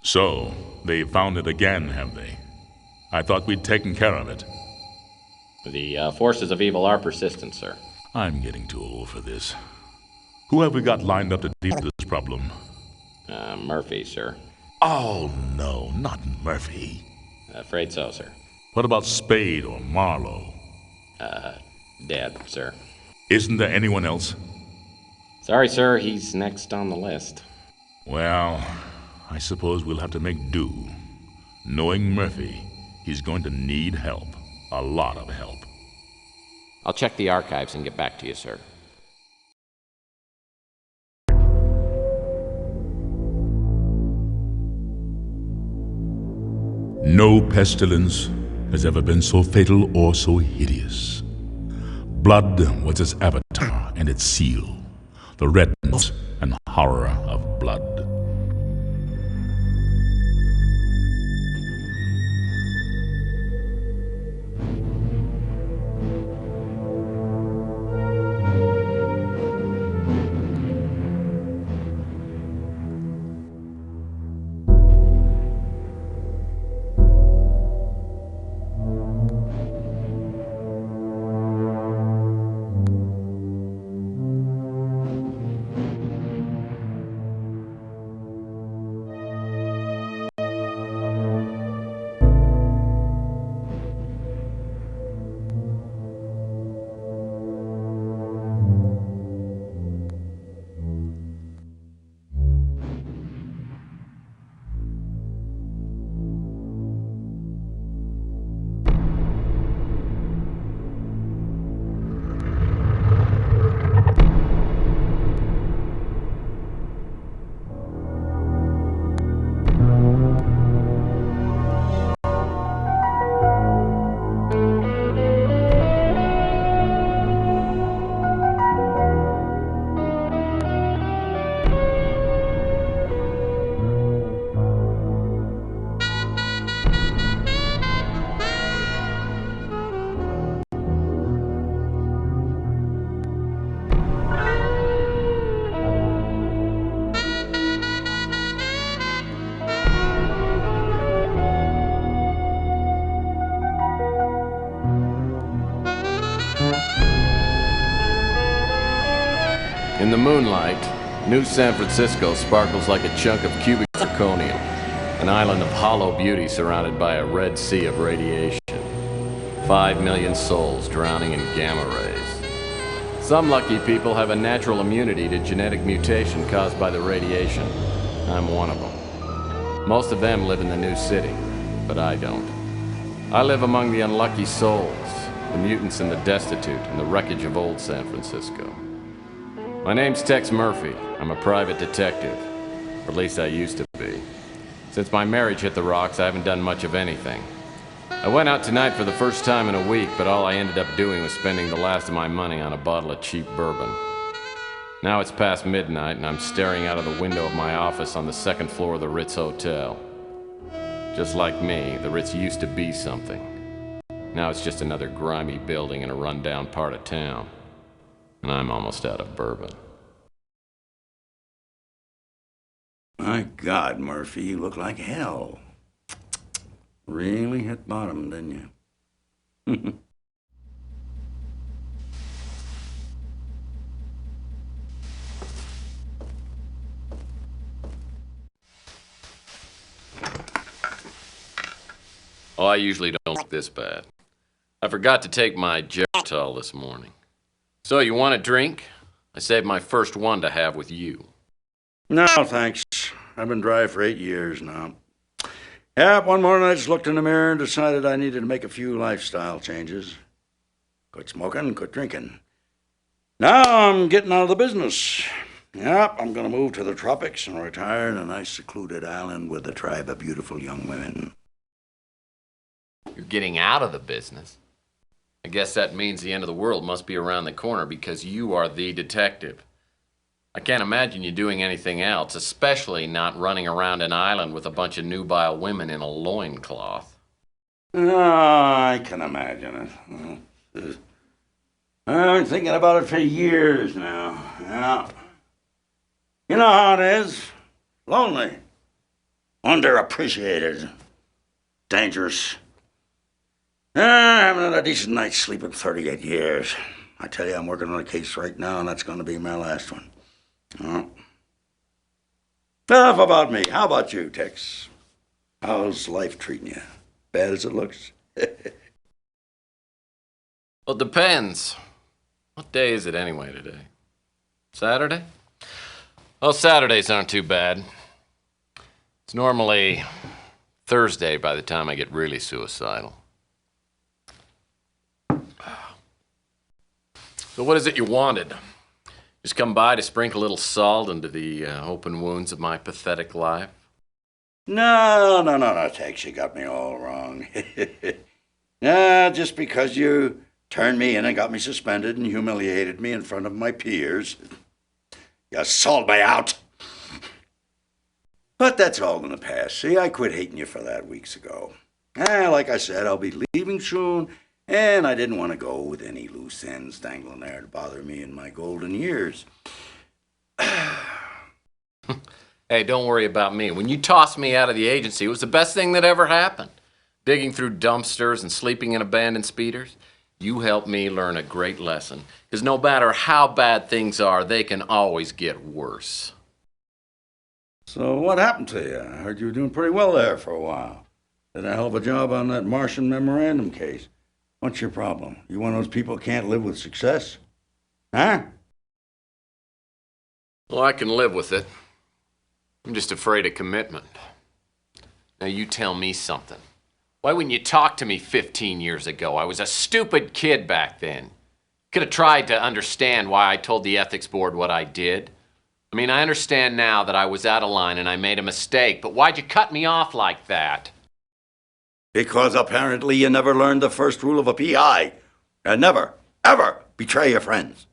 So, they found it again, have they? I thought we'd taken care of it. The forces of evil are persistent, sir. I'm getting too old for this. Who have we got lined up to deal with this problem? Murphy, sir. Oh, no, not Murphy. Afraid so, sir. What about Spade or Marlowe? Dead, sir. Isn't there anyone else? Sorry, sir, he's next on the list. Well, I suppose we'll have to make do. Knowing Murphy, he's going to need help. A lot of help. I'll check the archives and get back to you, sir. No pestilence has ever been so fatal or so hideous. Blood was its avatar and its seal, the redness and horror of blood. In the moonlight, New San Francisco sparkles like a chunk of cubic zirconium, an island of hollow beauty surrounded by a red sea of radiation. 5 million souls drowning in gamma rays. Some lucky people have a natural immunity to genetic mutation caused by the radiation. I'm one of them. Most of them live in the new city, but I don't. I live among the unlucky souls, the mutants and the destitute, and the wreckage of old San Francisco. My name's Tex Murphy. I'm a private detective. Or at least I used to be. Since my marriage hit the rocks, I haven't done much of anything. I went out tonight for the first time in a week, but all I ended up doing was spending the last of my money on a bottle of cheap bourbon. Now it's past midnight, and I'm staring out of the window of my office on the second floor of the Ritz Hotel. Just like me, the Ritz used to be something. Now it's just another grimy building in a rundown part of town. And I'm almost out of bourbon. My God, Murphy, you look like hell. Really hit bottom, didn't you? Oh, I usually don't look this bad. I forgot to take my Geritol this morning. So, you want a drink? I saved my first one to have with you. No, thanks. I've been dry for 8 years now. Yeah, one morning I just looked in the mirror and decided I needed to make a few lifestyle changes. Quit smoking, quit drinking. Now I'm getting out of the business. Yep, I'm going to move to the tropics and retire in a nice secluded island with a tribe of beautiful young women. You're getting out of the business? I guess that means the end of the world must be around the corner because you are the detective. I can't imagine you doing anything else, especially not running around an island with a bunch of nubile women in a loincloth. Oh, I can imagine it. I've been thinking about it for years now. Yeah. You know how it is. Lonely. Underappreciated. Dangerous. I haven't had a decent night's sleep in 38 years. I tell you, I'm working on a case right now, and that's going to be my last one. Oh. Enough about me. How about you, Tex? How's life treating you? Bad as it looks? Well, it depends. What day is it anyway today? Saturday? Well, Saturdays aren't too bad. It's normally Thursday by the time I get really suicidal. So what is it you wanted? Just come by to sprinkle a little salt into the open wounds of my pathetic life? No, Tex, you got me all wrong. Just because you turned me in and got me suspended and humiliated me in front of my peers. You sold me out. But that's all in the past. See, I quit hating you for that weeks ago. Like I said, I'll be leaving soon, and I didn't want to go with any loose ends dangling there to bother me in my golden years. Hey, don't worry about me. When you tossed me out of the agency, it was the best thing that ever happened. Digging through dumpsters and sleeping in abandoned speeders. You helped me learn a great lesson. Because no matter how bad things are, they can always get worse. So what happened to you? I heard you were doing pretty well there for a while. Did a hell of a job on that Martian memorandum case. What's your problem? You one of those people who can't live with success? Huh? Well, I can live with it. I'm just afraid of commitment. Now you tell me something. Why wouldn't you talk to me 15 years ago? I was a stupid kid back then. Could have tried to understand why I told the ethics board what I did. I mean, I understand now that I was out of line and I made a mistake, but why'd you cut me off like that? Because apparently you never learned the first rule of a PI. And never, ever betray your friends.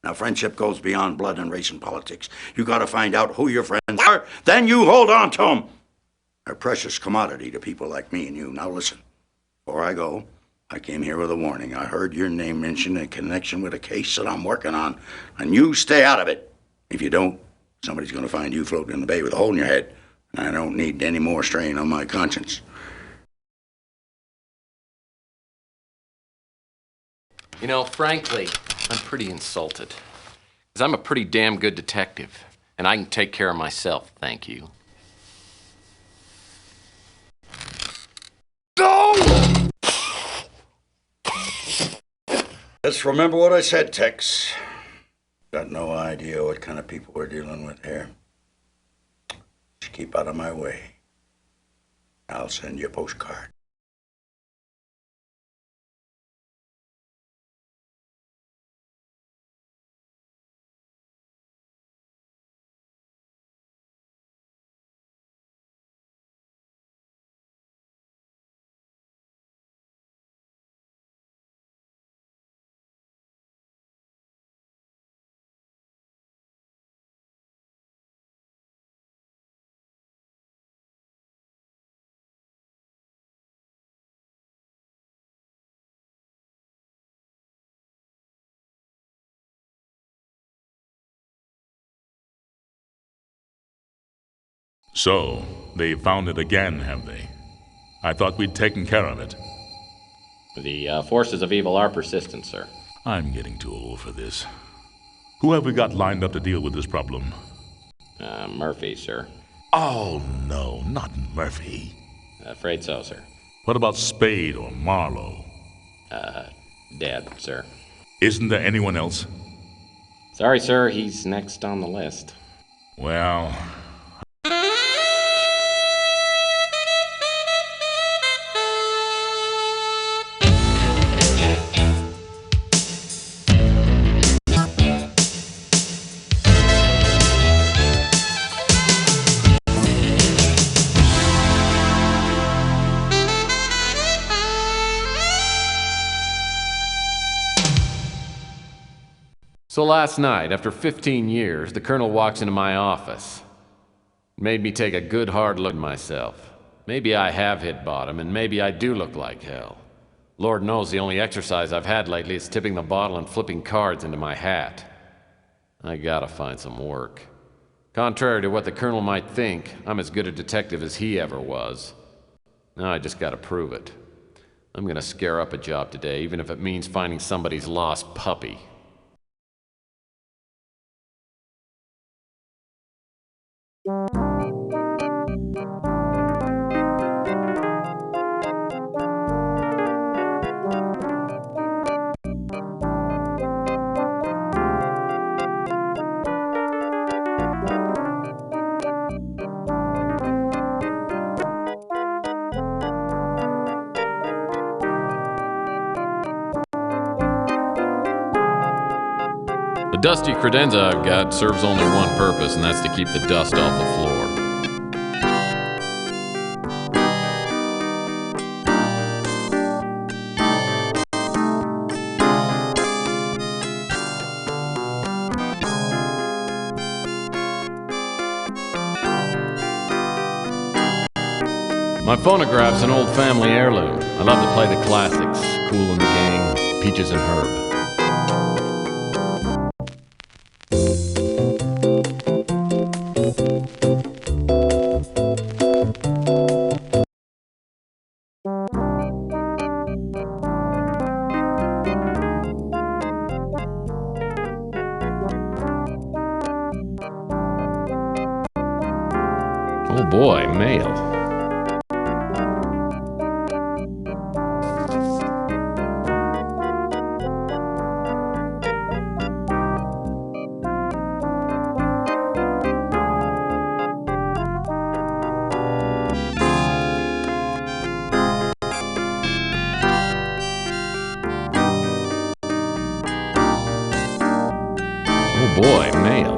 Now, friendship goes beyond blood and race and politics. You gotta find out who your friends are, then you hold on to them. They're a precious commodity to people like me and you. Now listen, before I go, I came here with a warning. I heard your name mentioned in connection with a case that I'm working on, and you stay out of it. If you don't, somebody's gonna find you floating in the bay with a hole in your head. I don't need any more strain on my conscience. You know, frankly, I'm pretty insulted. Because I'm a pretty damn good detective, and I can take care of myself, thank you. No! Just remember what I said, Tex. Got no idea what kind of people we're dealing with here. Just keep out of my way. I'll send you a postcard. So, they found it again, have they? I thought we'd taken care of it. The forces of evil are persistent, sir. I'm getting too old for this. Who have we got lined up to deal with this problem? Murphy, sir. Oh, no, not Murphy. Afraid so, sir. What about Spade or Marlowe? Dead, sir. Isn't there anyone else? Sorry, sir, he's next on the list. Well... So last night, after 15 years, the colonel walks into my office. It made me take a good hard look at myself. Maybe I have hit bottom, and maybe I do look like hell. Lord knows the only exercise I've had lately is tipping the bottle and flipping cards into my hat. I gotta find some work. Contrary to what the Colonel might think, I'm as good a detective as he ever was. Now I just gotta prove it. I'm gonna scare up a job today, even if it means finding somebody's lost puppy. The dusty credenza I've got serves only one purpose, and that's to keep the dust off the floor. My phonograph's an old family heirloom. I love to play the classics, Kool and the Gang, Peaches and Herb. Oh boy, mail. Oh boy, mail.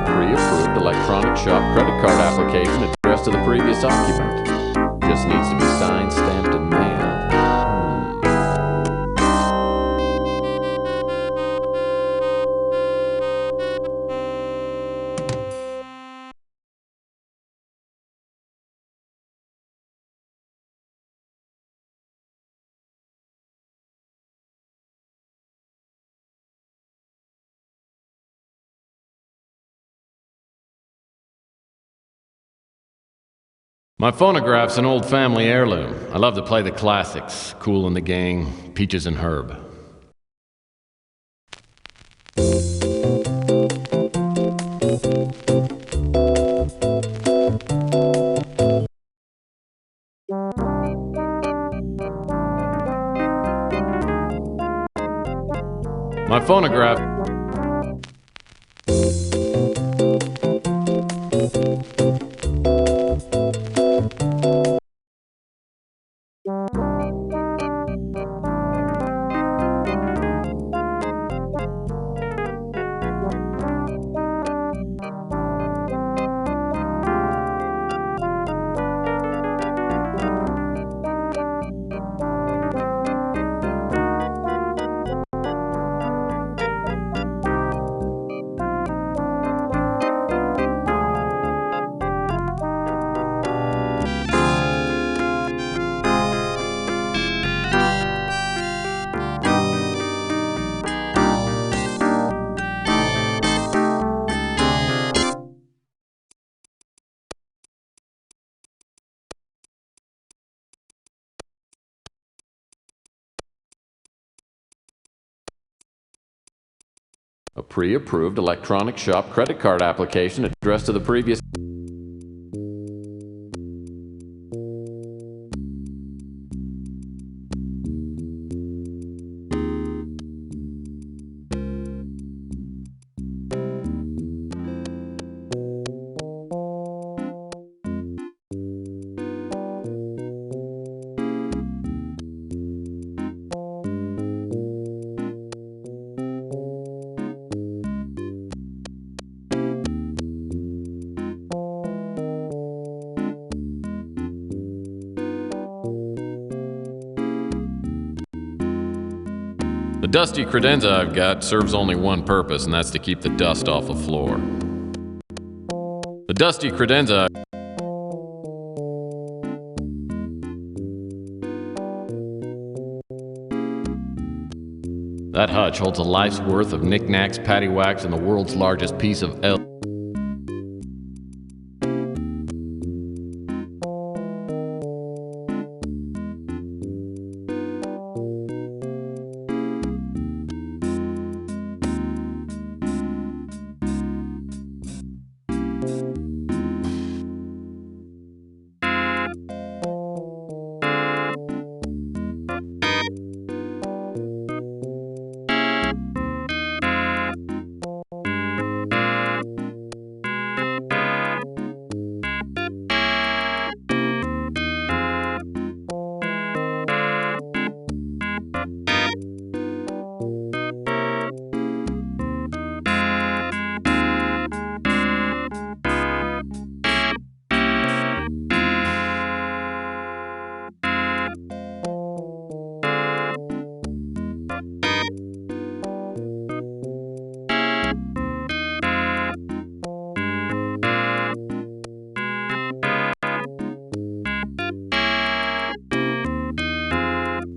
Pre-approved electronic shop credit card application addressed to the previous occupant. Just needs to be signed, stamped, and mailed. My phonograph's an old family heirloom. I love to play the classics, Kool and the Gang, Peaches and Herb. My phonograph. A pre-approved electronic shop credit card application addressed to the previous... The dusty credenza I've got serves only one purpose, and that's to keep the dust off the floor. The dusty credenza... That hutch holds a life's worth of knickknacks, paddywhacks, and the world's largest piece of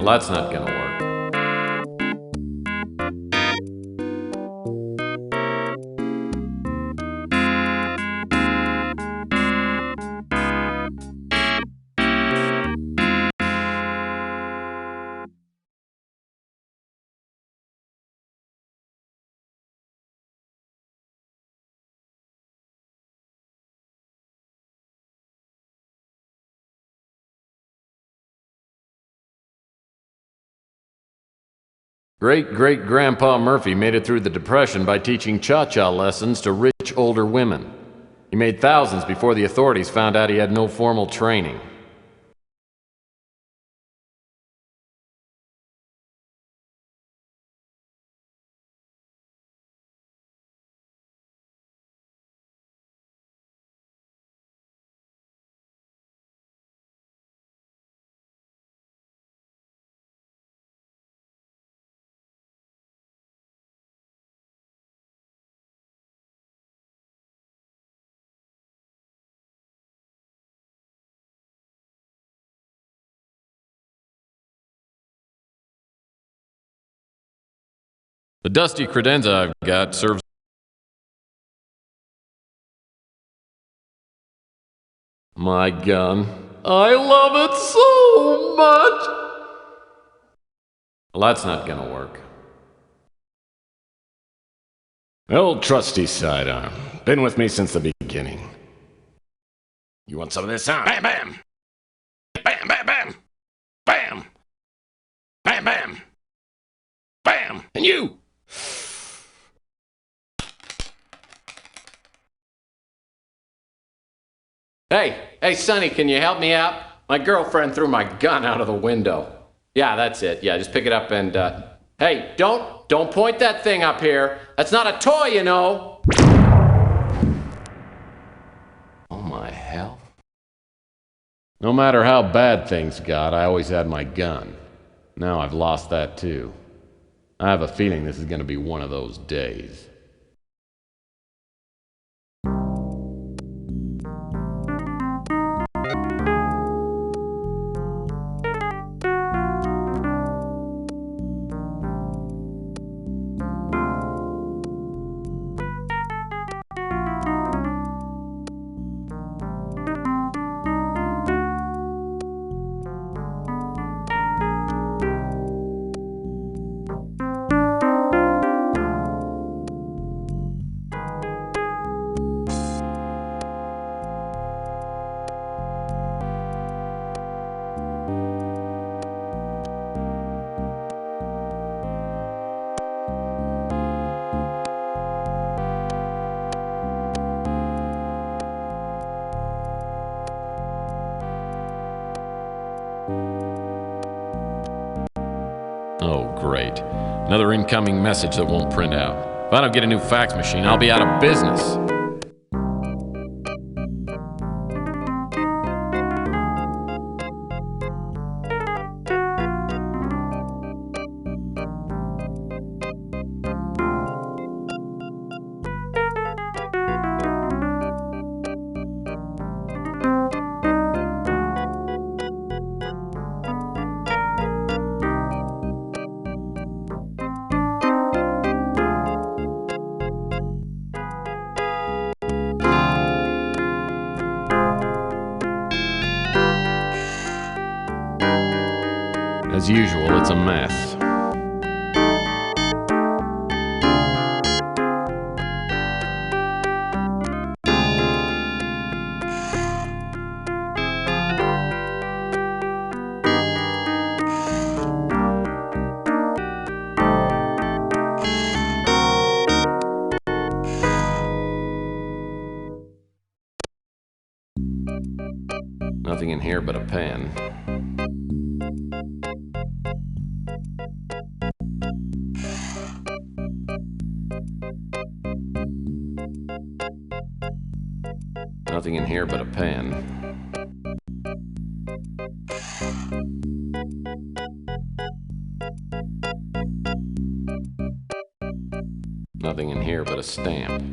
Well, that's not gonna work. Great-great-grandpa Murphy made it through the Depression by teaching cha-cha lessons to rich older women. He made thousands before the authorities found out he had no formal training. The dusty credenza I've got serves... My gun. I love it so much! Well, that's not gonna work. Old trusty sidearm. Been with me since the beginning. You want some of this, huh? Bam, bam! Bam, bam, bam! Bam! Bam, bam! Bam! And you! Hey, Sonny, can you help me out? My girlfriend threw my gun out of the window. Yeah, that's it. Yeah, just pick it up and, hey, don't point that thing up here. That's not a toy, you know. Oh, my hell. No matter how bad things got, I always had my gun. Now I've lost that, too. I have a feeling this is going to be one of those days. great. Another incoming message that won't print out. If I don't get a new fax machine, I'll be out of business. As usual, it's a mess. Nothing in here but a pen. Nothing in here but a pen. Nothing in here but a stamp.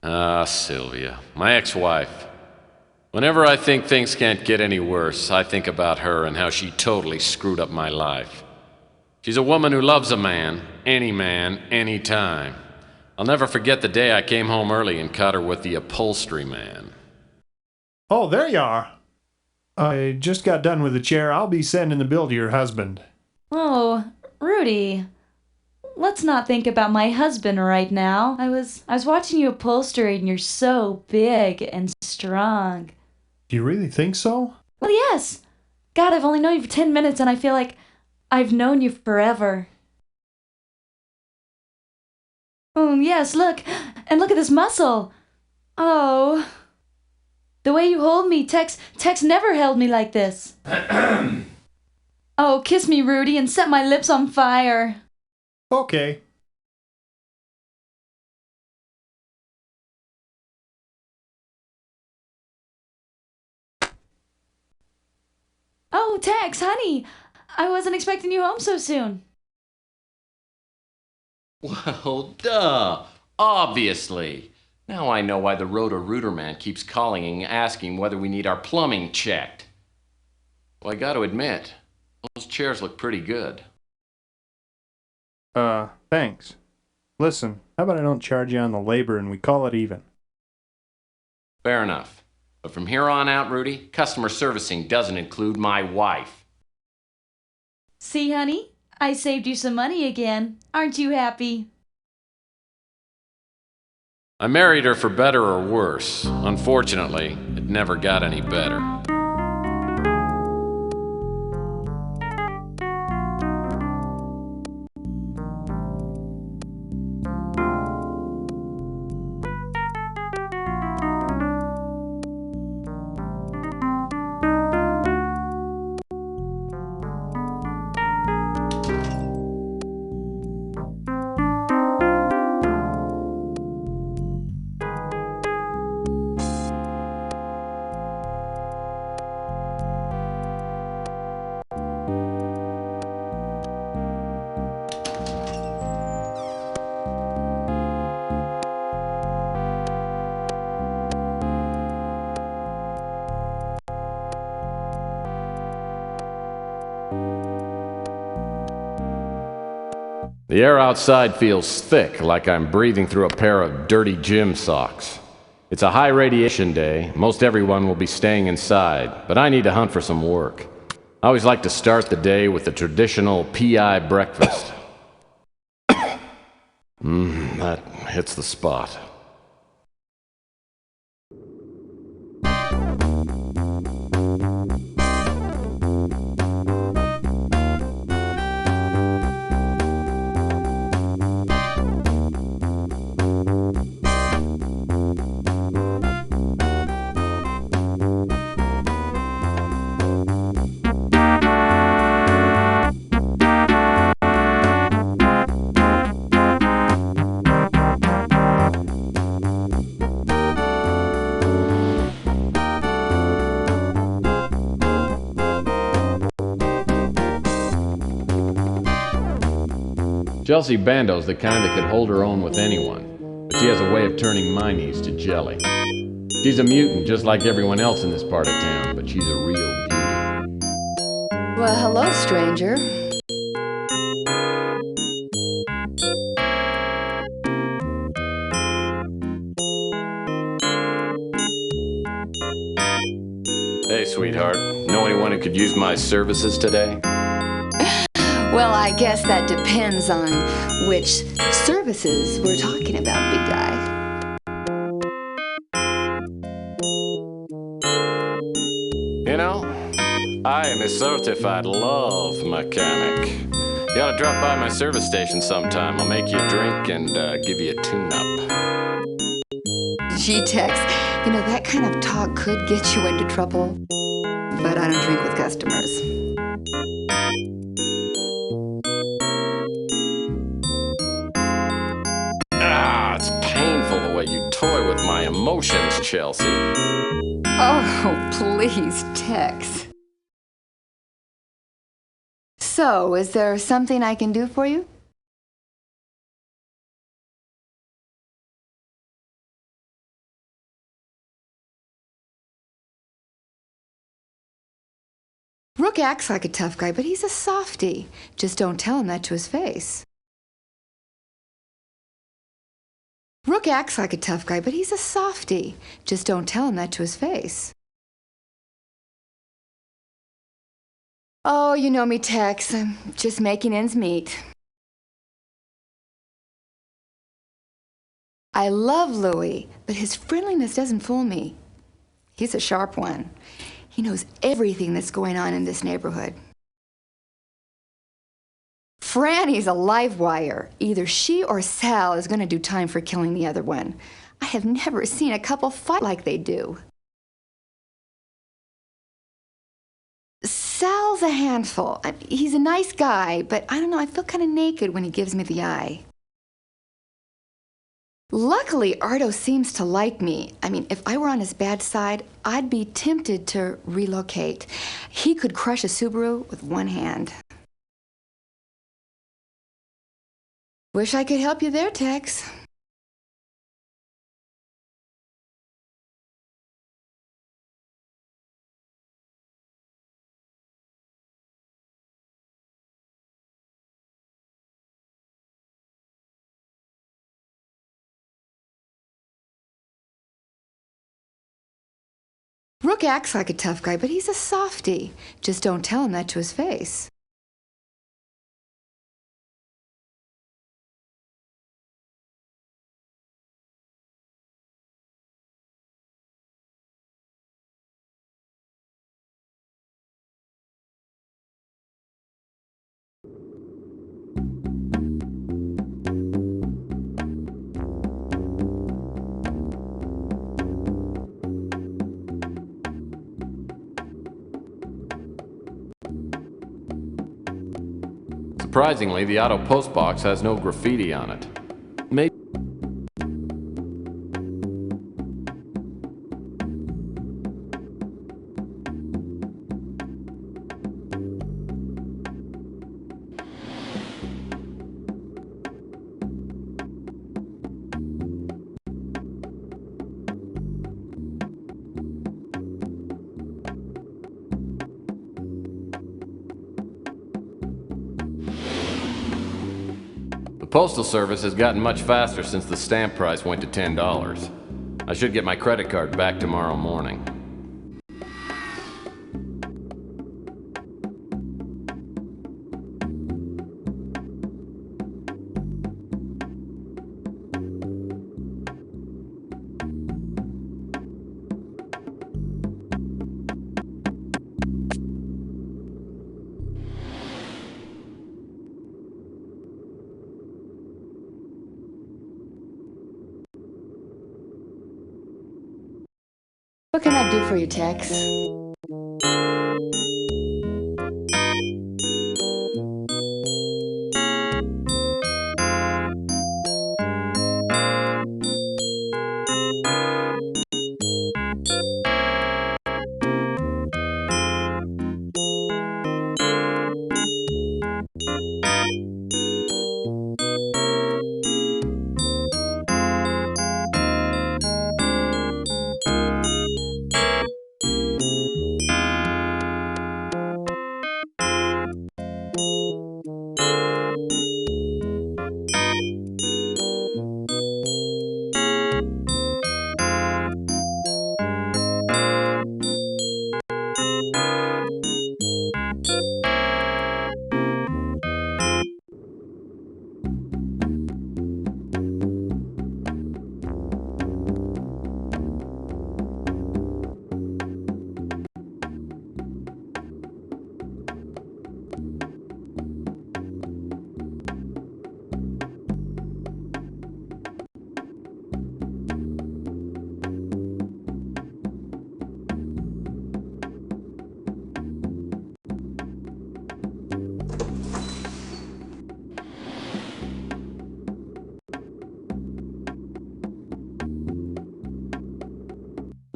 Ah, Sylvia, my ex-wife. Whenever I think things can't get any worse, I think about her and how she totally screwed up my life. She's a woman who loves a man, any time. I'll never forget the day I came home early and caught her with the upholstery man. Oh, there you are. I just got done with the chair. I'll be sending the bill to your husband. Oh, Rudy. Let's not think about my husband right now. I was watching you upholster and you're so big and strong. Do you really think so? Well, yes. God, I've only known you for 10 minutes and I feel like I've known you forever. Oh, yes, look. And look at this muscle. Oh. The way you hold me, Tex never held me like this. Oh, kiss me, Rudy, and set my lips on fire. Okay. Oh, Tex, honey. I wasn't expecting you home so soon. Well, duh. Obviously. Now I know why the Roto-Rooter man keeps calling and asking whether we need our plumbing checked. Well, I gotta admit, those chairs look pretty good. Thanks. Listen, how about I don't charge you on the labor and we call it even? Fair enough. But from here on out, Rudy, customer servicing doesn't include my wife. See, honey? I saved you some money again. Aren't you happy? I married her for better or worse. Unfortunately, it never got any better. The air outside feels thick, like I'm breathing through a pair of dirty gym socks. It's a high radiation day. Most everyone will be staying inside, but I need to hunt for some work. I always like to start the day with the traditional PI breakfast. That hits the spot. Chelsea Bando's the kind that could hold her own with anyone, but she has a way of turning my knees to jelly. She's a mutant just like everyone else in this part of town, but she's a real beauty. Well, hello, stranger. Hey, sweetheart. Know anyone who could use my services today? Well, I guess that depends on which services we're talking about, big guy. You know, I am a certified love mechanic. You ought to drop by my service station sometime. I'll make you a drink and give you a tune-up. Gee, Tex, you know, that kind of talk could get you into trouble. But I don't drink with customers. It's painful the way you toy with my emotions, Chelsea. Oh, please, Tex. So, is there something I can do for you? Rook acts like a tough guy, but he's a softie. Just don't tell him that to his face. Rook acts like a tough guy, but he's a softie. Just don't tell him that to his face. Oh, you know me, Tex. I'm just making ends meet. I love Louis, but his friendliness doesn't fool me. He's a sharp one. He knows everything that's going on in this neighborhood. Franny's a live wire. Either she or Sal is going to do time for killing the other one. I have never seen a couple fight like they do. Sal's a handful. He's a nice guy, but I don't know, I feel kind of naked when he gives me the eye. Luckily, Ardo seems to like me. I mean, if I were on his bad side, I'd be tempted to relocate. He could crush a Subaru with one hand. Wish I could help you there, Tex. Rook acts like a tough guy, but he's a softie. Just don't tell him that to his face. Surprisingly, the auto postbox has no graffiti on it. Maybe Postal Service has gotten much faster since the stamp price went to $10. I should get my credit card back tomorrow morning. What can I do for you, Tex?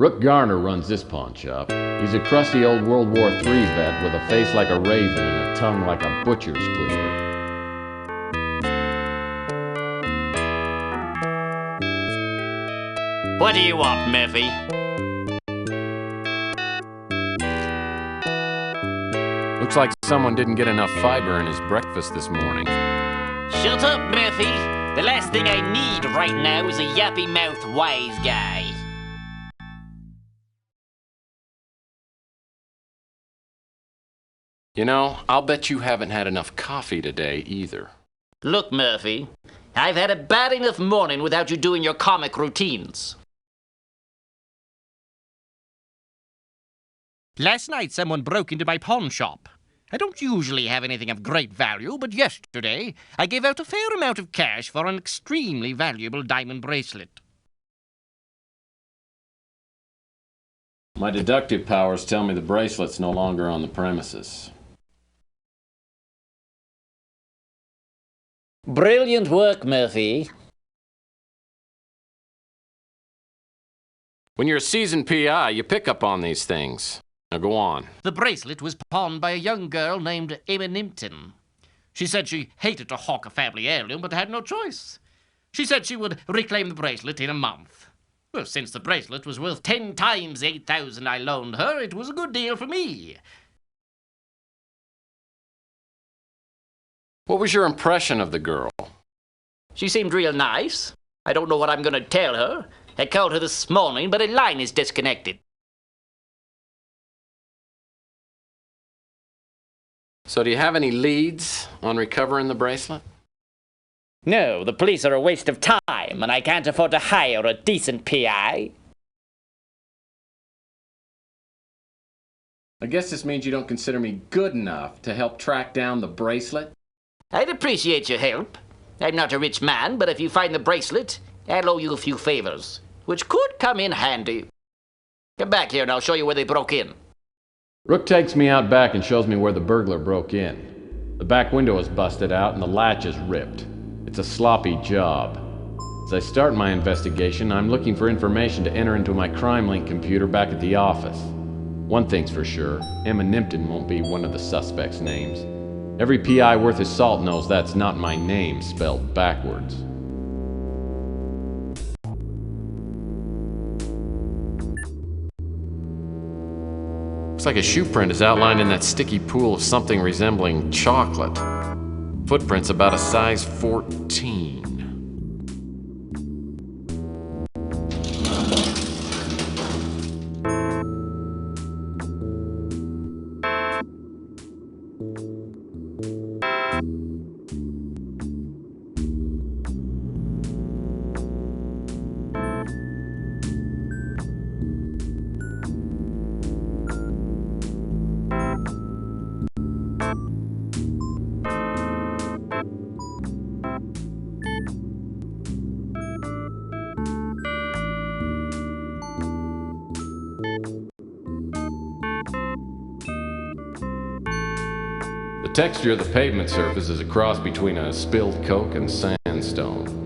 Rook Garner runs this pawn shop. He's a crusty old World War III vet with a face like a raisin and a tongue like a butcher's cleaver. What do you want, Murphy? Looks like someone didn't get enough fiber in his breakfast this morning. Shut up, Murphy. The last thing I need right now is a yappy-mouthed wise guy. You know, I'll bet you haven't had enough coffee today either. Look, Murphy, I've had a bad enough morning without you doing your comic routines. Last night someone broke into my pawn shop. I don't usually have anything of great value, but yesterday I gave out a fair amount of cash for an extremely valuable diamond bracelet. My deductive powers tell me the bracelet's no longer on the premises. Brilliant work, Murphy. When you're a seasoned PI, you pick up on these things. Now go on. The bracelet was pawned by a young girl named Emma Nimpton. She said she hated to hawk a family heirloom, but had no choice. She said she would reclaim the bracelet in a month. Well, since the bracelet was worth 10 times the $8,000 I loaned her, it was a good deal for me. What was your impression of the girl? She seemed real nice. I don't know what I'm going to tell her. I called her this morning, but her line is disconnected. So do you have any leads on recovering the bracelet? No, the police are a waste of time, and I can't afford to hire a decent PI. I guess this means you don't consider me good enough to help track down the bracelet? I'd appreciate your help. I'm not a rich man, but if you find the bracelet, I'll owe you a few favors, which could come in handy. Come back here and I'll show you where they broke in. Rook takes me out back and shows me where the burglar broke in. The back window is busted out and the latch is ripped. It's a sloppy job. As I start my investigation, I'm looking for information to enter into my crime-link computer back at the office. One thing's for sure, Emma Nimpton won't be one of the suspects' names. Every PI worth his salt knows that's not my name spelled backwards. Looks like a shoe print is outlined in that sticky pool of something resembling chocolate. footprint's about a size 14. The texture of the pavement surface is a cross between a spilled coke and sandstone.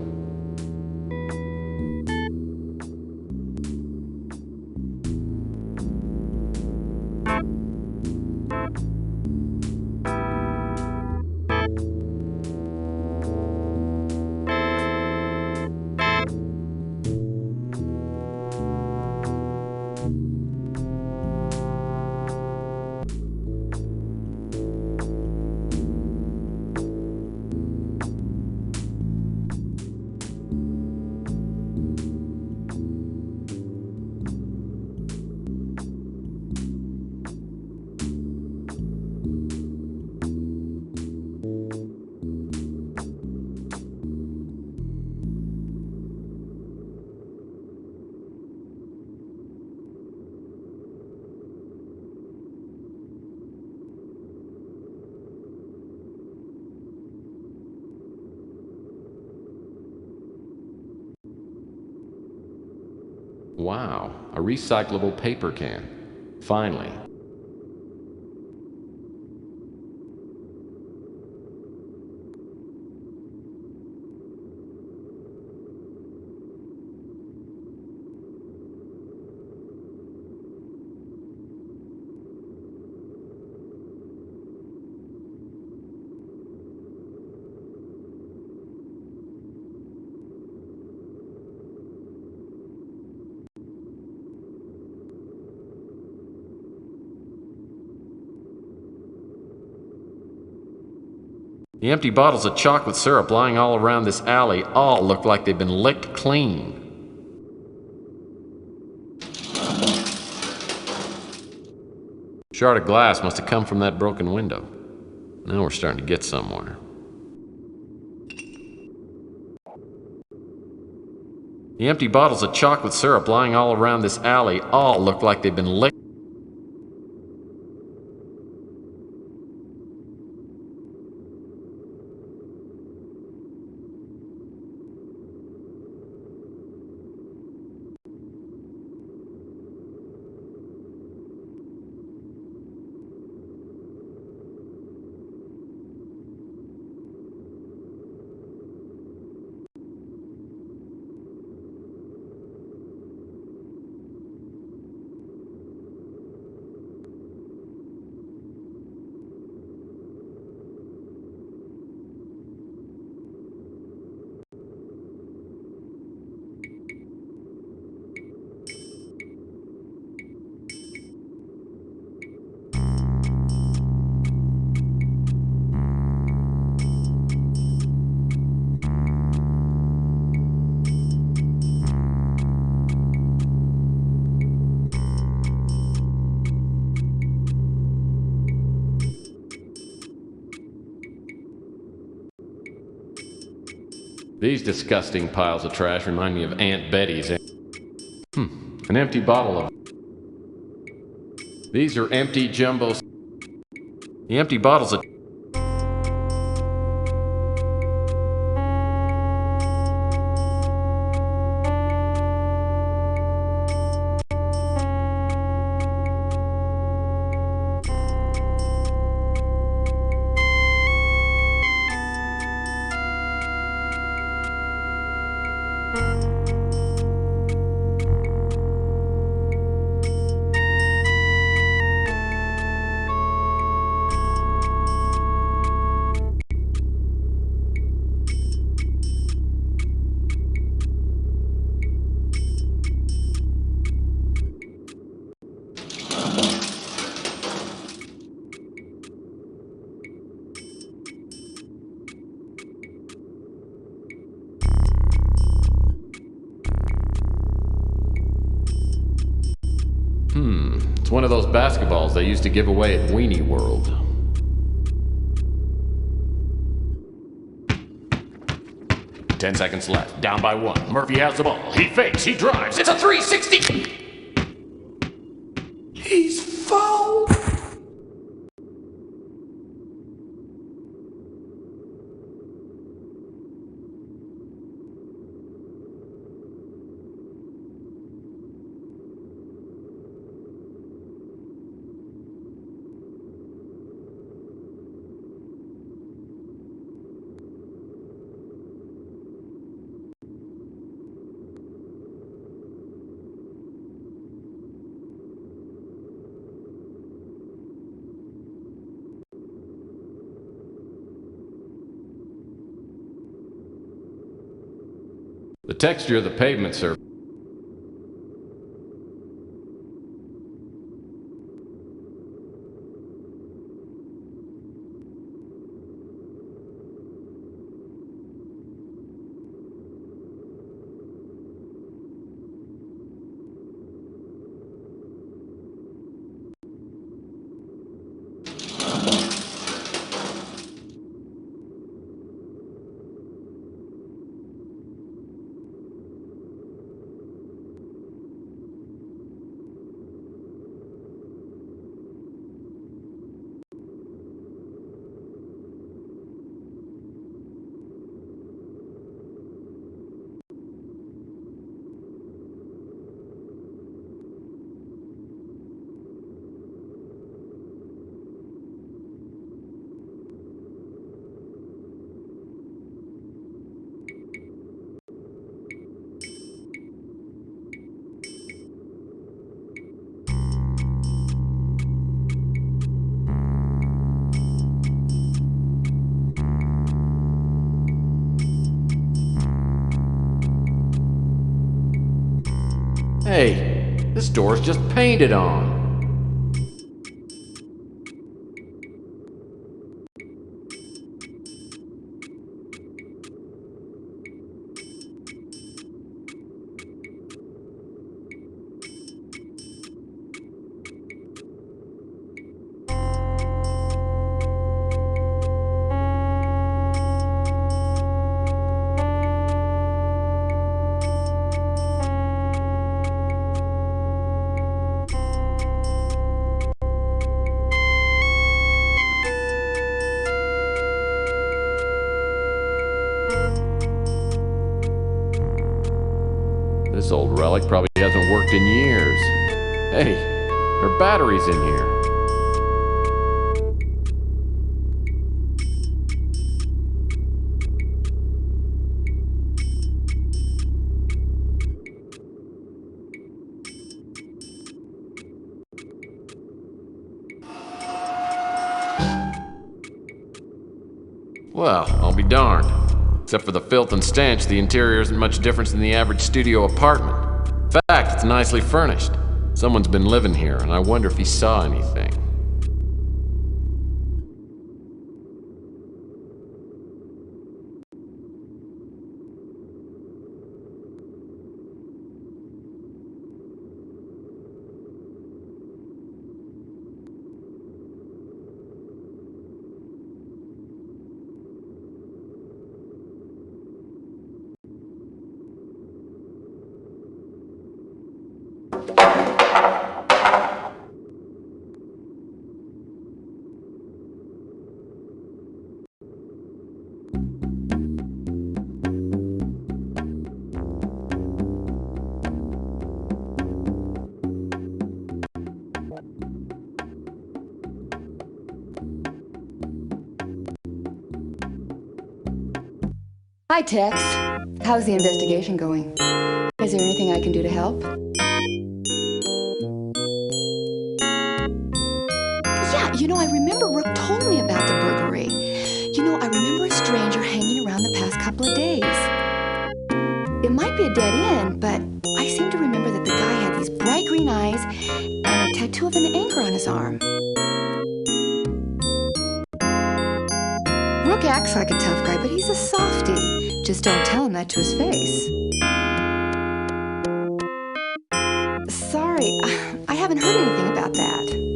Wow, a recyclable paper can. Finally. The empty bottles of chocolate syrup lying all around this alley all look like they've been licked clean. Shard of glass must have come from that broken window. Now we're starting to get somewhere. The empty bottles of chocolate syrup lying all around this alley all look like they've been licked. These disgusting piles of trash remind me of Aunt Betty's. An empty bottle of... These are empty jumbos. The empty bottles of... It's one of those basketballs they used to give away at Weenie World. Ten seconds left. Down by one. Murphy has the ball. He fakes. He drives. It's a 360. He's fouled. The texture of the pavement surface. Hey, this door's just painted on. This old relic probably hasn't worked in years. Hey, there are batteries in here. Well, I'll be darned. Except for the filth and stench, the interior isn't much different than the average studio apartment. In fact, it's nicely furnished. Someone's been living here, and I wonder if he saw anything. Hi, Tex. How's the investigation going? Is there anything I can do to help? Yeah, I remember Rook told me about the burglary. I remember a stranger hanging around the past couple of days. It might be a dead end, but I seem to remember that the guy had these bright green eyes and a tattoo of an anchor on his arm. Rook acts like a tough guy, but he's a softie. Just don't tell him that to his face. Sorry. sorry. I haven't heard anything about that.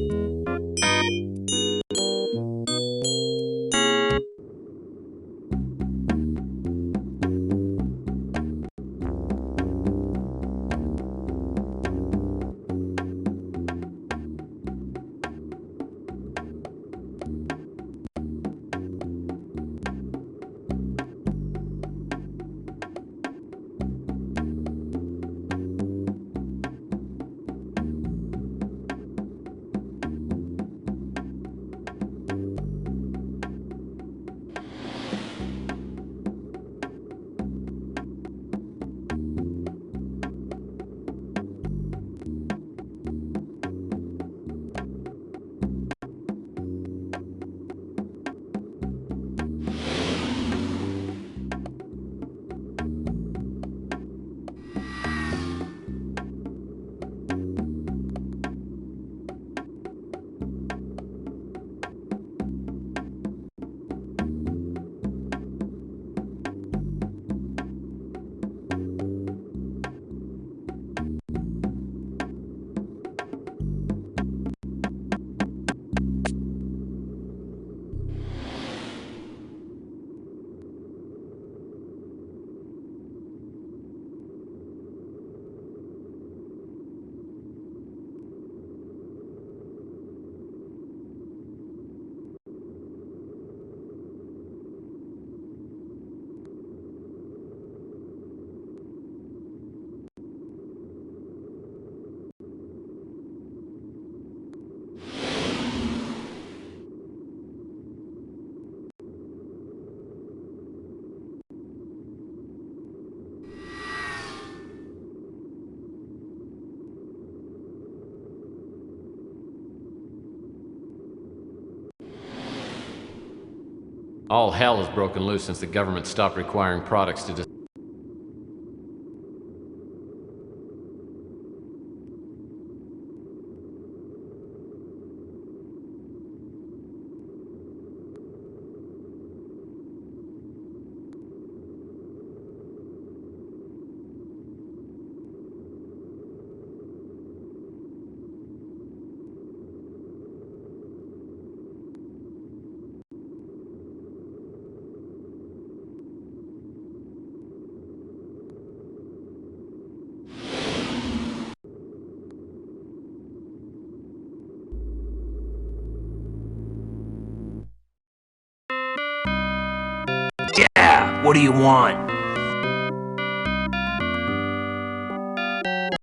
All hell has broken loose since the government stopped requiring products to Yeah, what do you want?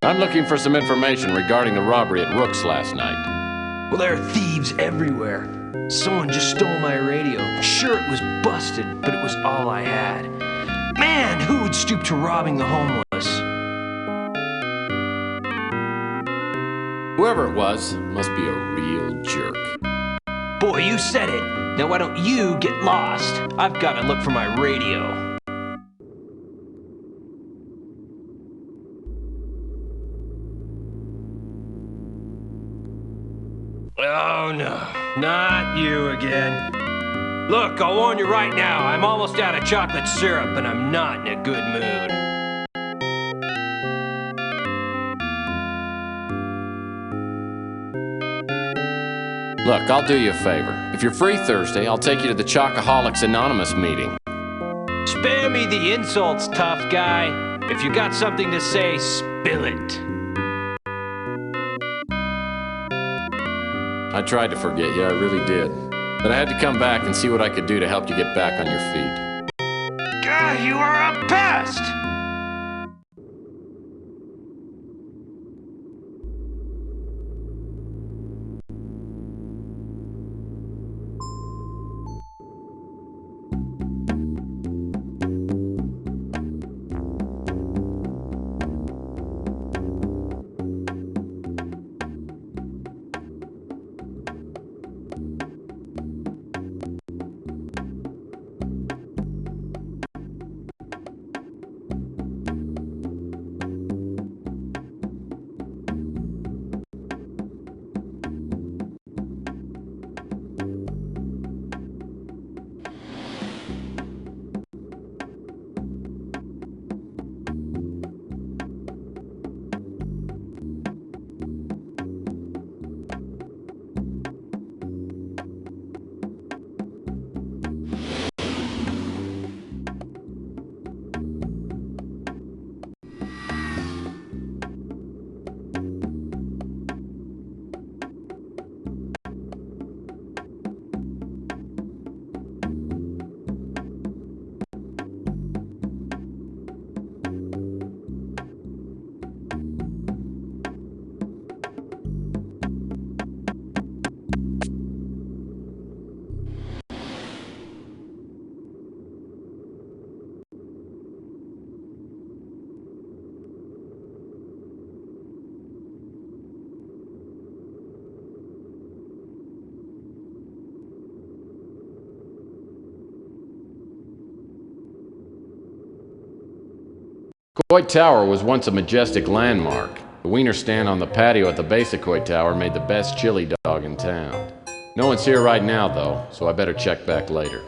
I'm looking for some information regarding the robbery at Rook's last night. Well, there are thieves everywhere. Someone just stole my radio. Sure, it was busted, but it was all I had. Man, who would stoop to robbing the homeless? Whoever it was must be a real jerk. Boy, you said it. Now why don't you get lost? I've got to look for my radio. Oh no, not you again. Look, I'll warn you right now, I'm almost out of chocolate syrup and I'm not in a good mood. Look, I'll do you a favor. If you're free Thursday, I'll take you to the Chocoholics Anonymous meeting. Spare me the insults, tough guy. If you got something to say, spill it. I tried to forget you, I really did. But I had to come back and see what I could do to help you get back on your feet. God, you are a pest! Coit Tower was once a majestic landmark. The wiener stand on the patio at the base of Coit Tower made the best chili dog in town. No one's here right now, though, so I better check back later.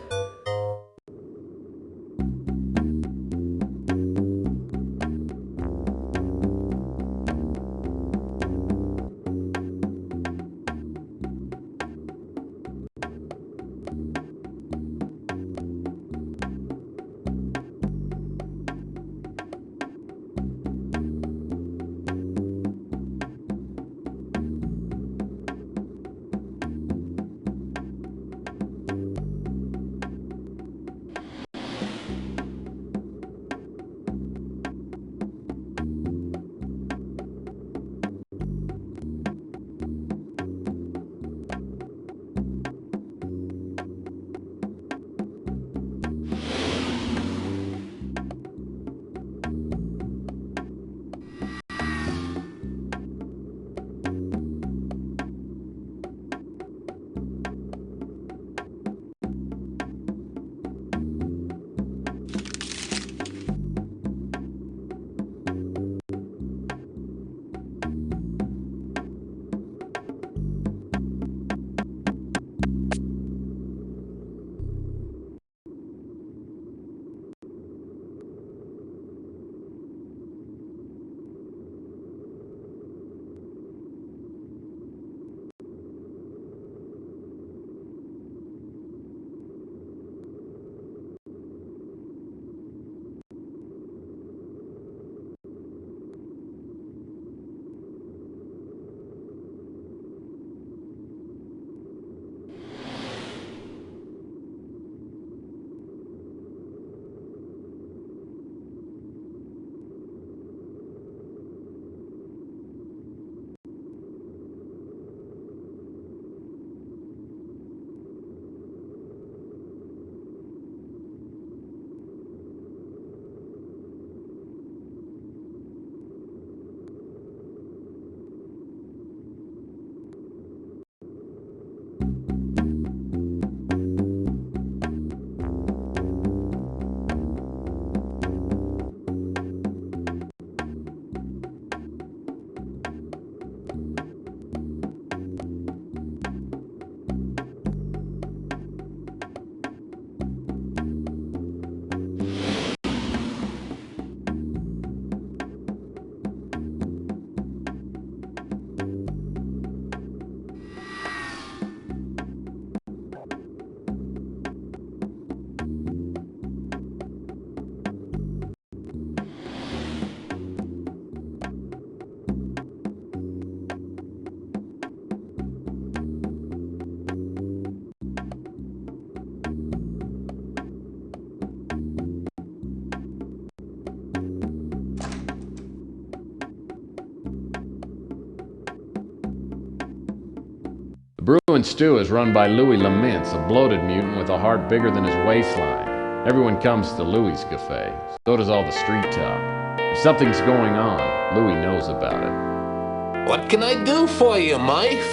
The brew and stew is run by Louis Lamintz, a bloated mutant with a heart bigger than his waistline. Everyone comes to Louis' cafe. So does all the street talk. If something's going on, Louis knows about it. What can I do for you, Mike?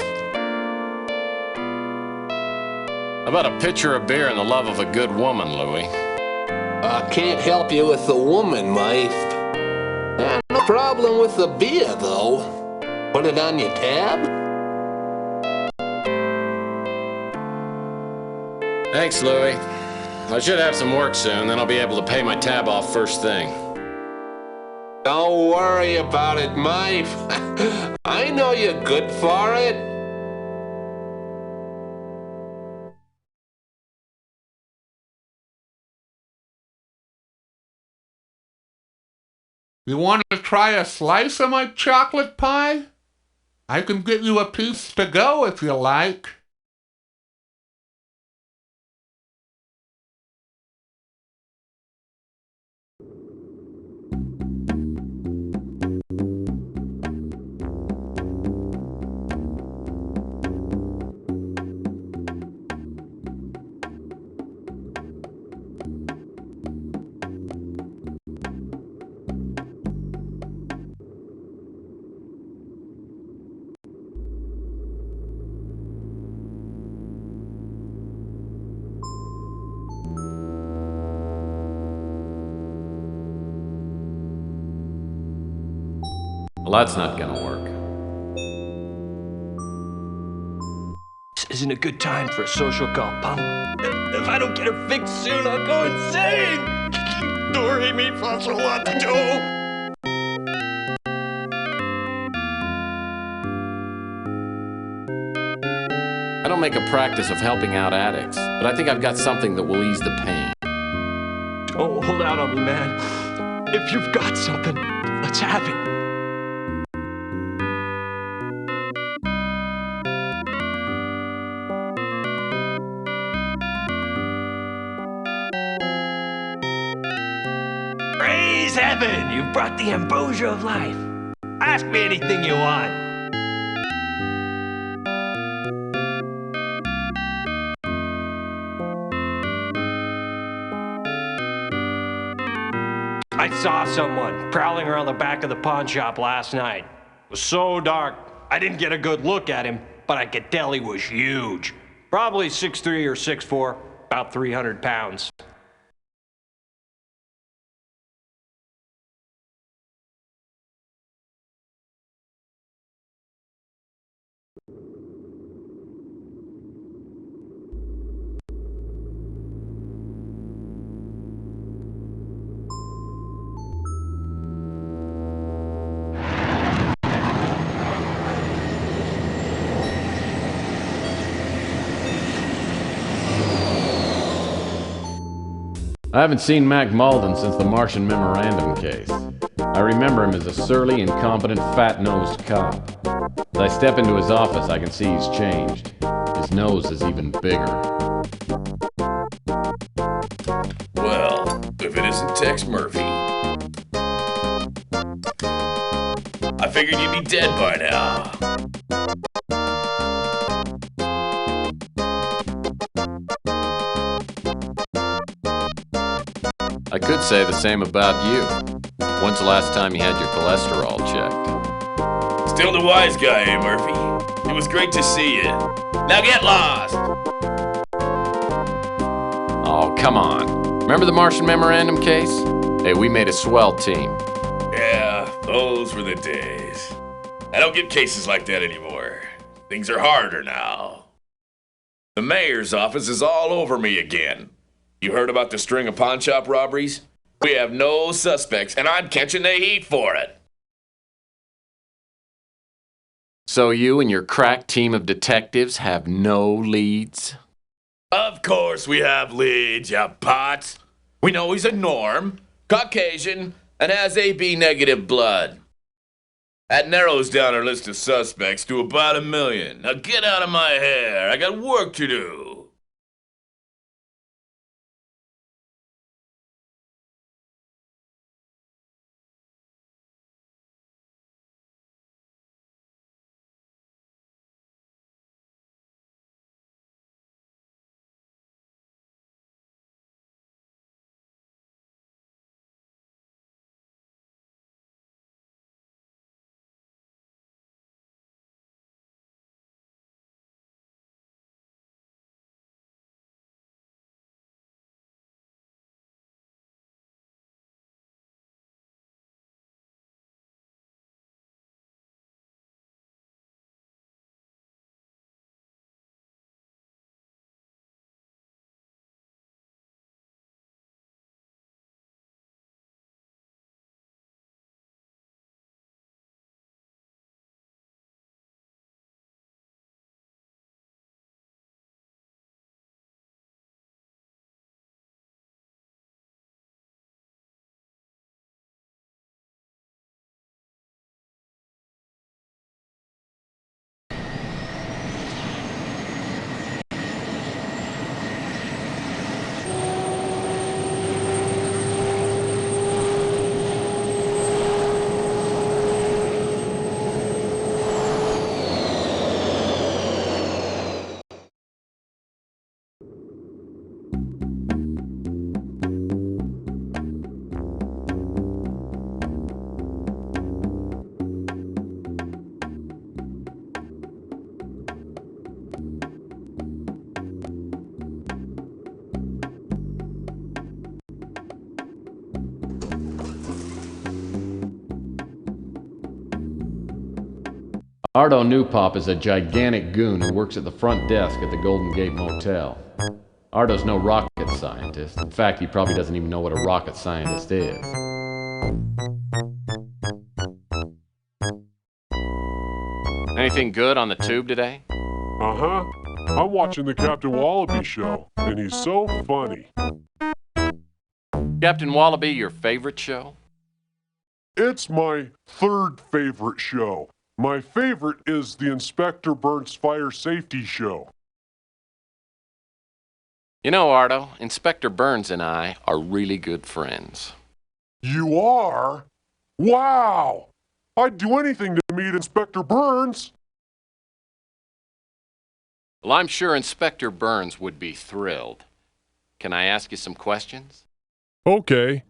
How about a pitcher of beer and the love of a good woman, Louis? I can't help you with the woman, Mike. No problem with the beer, though. Put it on your tab? Thanks, Louis. I should have some work soon, then I'll be able to pay my tab off first thing. Don't worry about it, Mike. I know you're good for it. You want to try a slice of my chocolate pie? I can get you a piece to go if you like. Well, that's not gonna work. This isn't a good time for a social call, pal. If I don't get her fixed soon, I'll go insane! Dory me for what to do! I don't make a practice of helping out addicts, but I think I've got something that will ease the pain. Oh, hold out on me, man. If you've got something, let's have it. Praise heaven! You've brought the ambrosia of life. Ask me anything you want. I saw someone prowling around the back of the pawn shop last night. It was so dark, I didn't get a good look at him, but I could tell he was huge. Probably 6'3" or 6'4", about 300 pounds. I haven't seen Mac Malden since the Martian Memorandum case. I remember him as a surly, incompetent, fat-nosed cop. As I step into his office, I can see he's changed. His nose is even bigger. Well, if it isn't Tex Murphy. I figured you'd be dead by now. I could say the same about you. When's the last time you had your cholesterol checked? Still the wise guy, eh, Murphy? It was great to see you. Now get lost! Oh, come on. Remember the Martian Memorandum case? Hey, we made a swell team. Yeah, those were the days. I don't get cases like that anymore. Things are harder now. The mayor's office is all over me again. You heard about the string of pawn shop robberies? We have no suspects, and I'm catching the heat for it. So you and your crack team of detectives have no leads? Of course we have leads, you pots. We know he's a norm, Caucasian, and has AB negative blood. That narrows down our list of suspects to about 1 million. Now get out of my hair. I got work to do. Ardo Newpop is a gigantic goon who works at the front desk at the Golden Gate Motel. Ardo's no rocket scientist. In fact, he probably doesn't even know what a rocket scientist is. Anything good on the tube today? Uh-huh. I'm watching the Captain Wallaby show, and he's so funny. Captain Wallaby, your favorite show? It's my third favorite show. My favorite is the Inspector Burns Fire Safety Show. You know, Ardo, Inspector Burns and I are really good friends. You are? Wow! I'd do anything to meet Inspector Burns. Well, I'm sure Inspector Burns would be thrilled. Can I ask you some questions? Okay.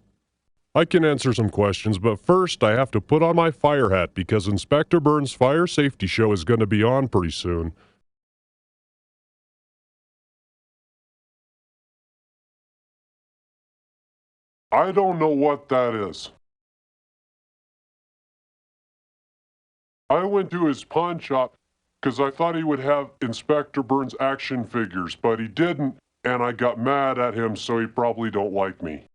I can answer some questions, but first I have to put on my fire hat because Inspector Burns' Fire Safety Show is going to be on pretty soon. I don't know what that is. I went to his pawn shop because I thought he would have Inspector Burns action figures, but he didn't, and I got mad at him, so he probably don't like me.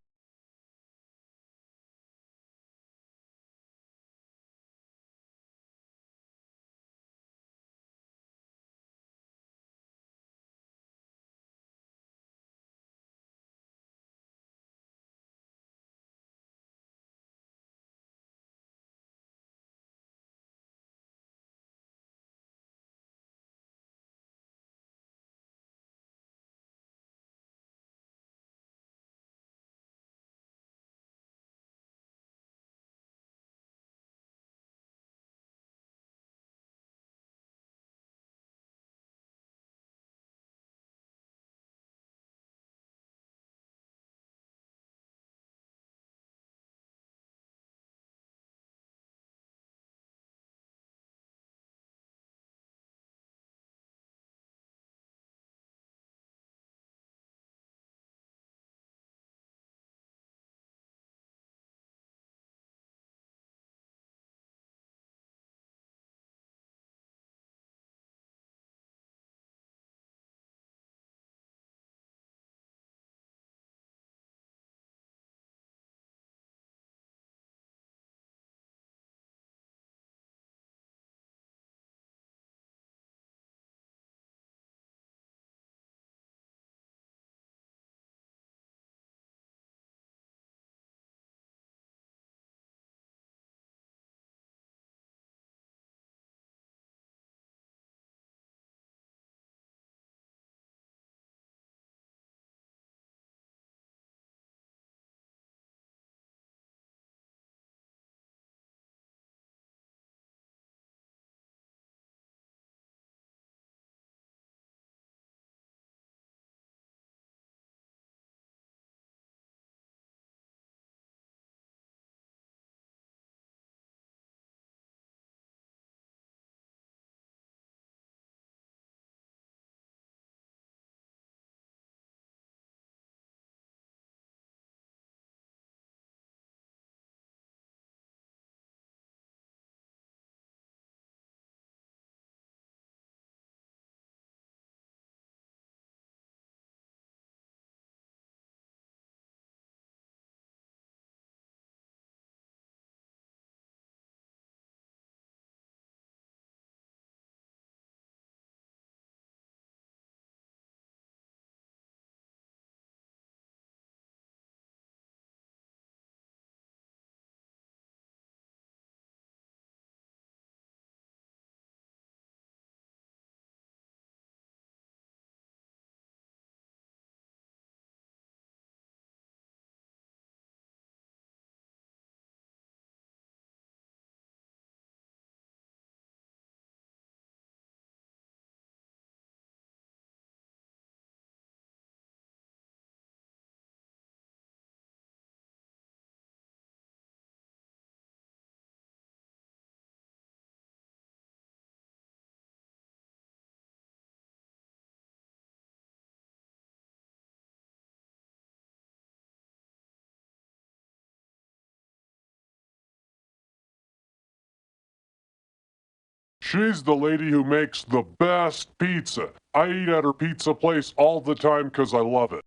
She's the lady who makes the best pizza. I eat at her pizza place all the time because I love it.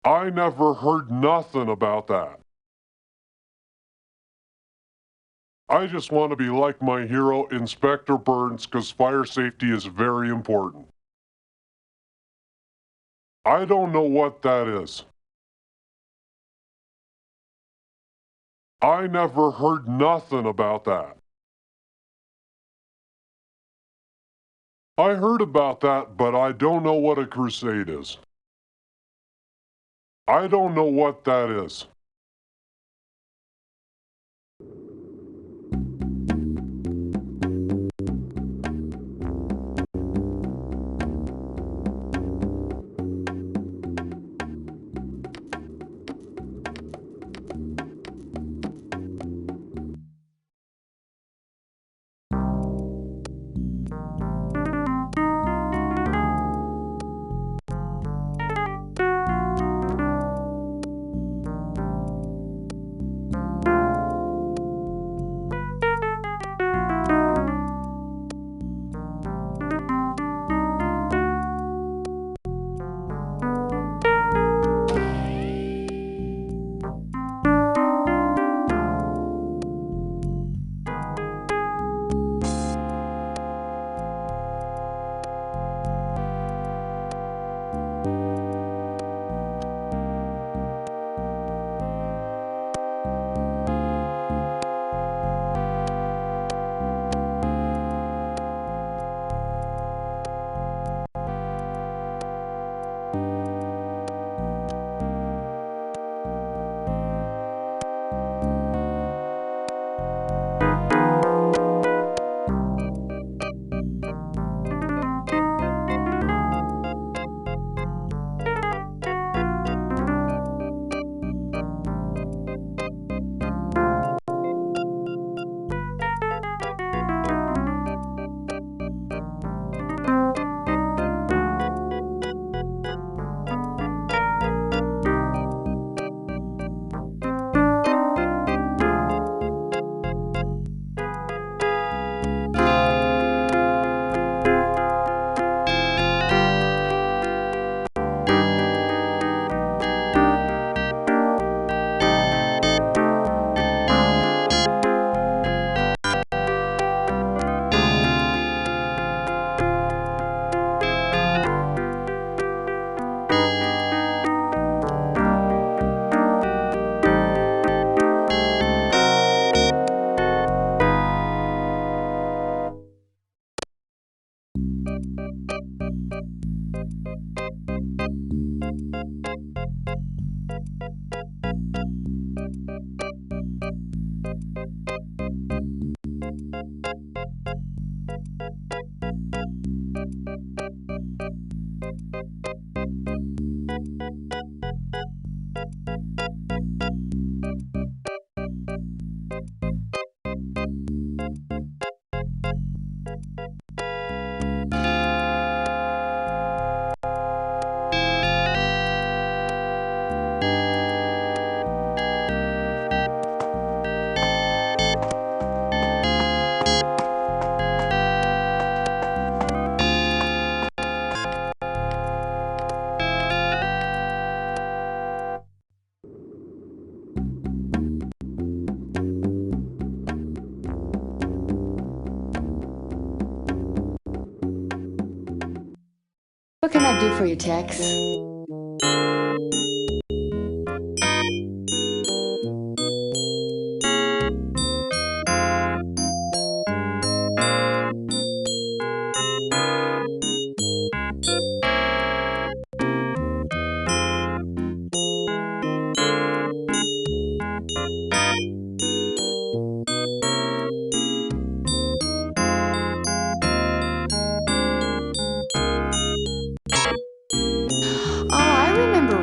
I never heard nothing about that. I just want to be like my hero, Inspector Burns, because fire safety is very important. I don't know what that is. I never heard nothing about that. I heard about that, but I don't know what a crusade is. I don't know what that is. What can I do for you, Tex?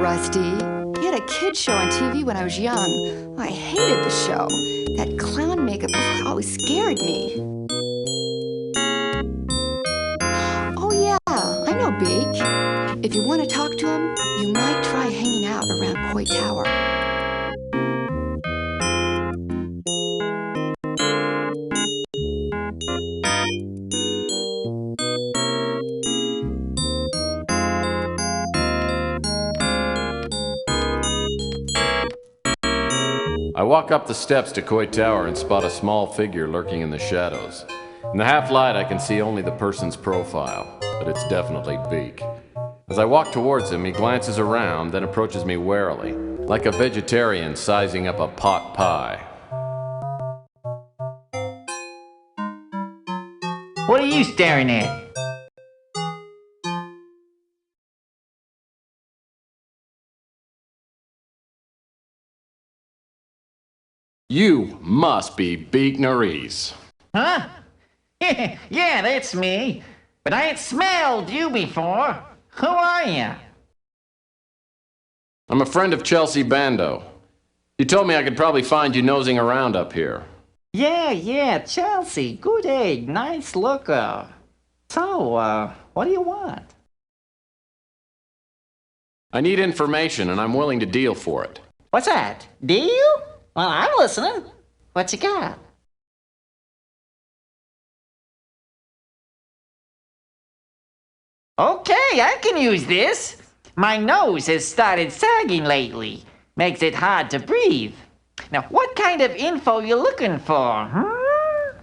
Rusty. He had a kid show on TV when I was young. I hated the show. That clown makeup always scared me. Oh yeah, I know Beak. If you want to talk to him, you might try hanging out around Coy Tower. walk up the steps to Coy Tower and spot a small figure lurking in the shadows. In the half-light, I can see only the person's profile, but it's definitely Beak. As I walk towards him, he glances around, then approaches me warily, like a vegetarian sizing up a pot pie. What are you staring at? You must be Beak Nerys. Huh? Yeah, that's me. But I ain't smelled you before. Who are you? I'm a friend of Chelsea Bando. You told me I could probably find you nosing around up here. Yeah, Chelsea. Good egg. Nice looker. So, what do you want? I need information, and I'm willing to deal for it. What's that? Deal? Well, I'm listening. What you got? Okay, I can use this. My nose has started sagging lately. Makes it hard to breathe. Now, what kind of info you looking for, huh?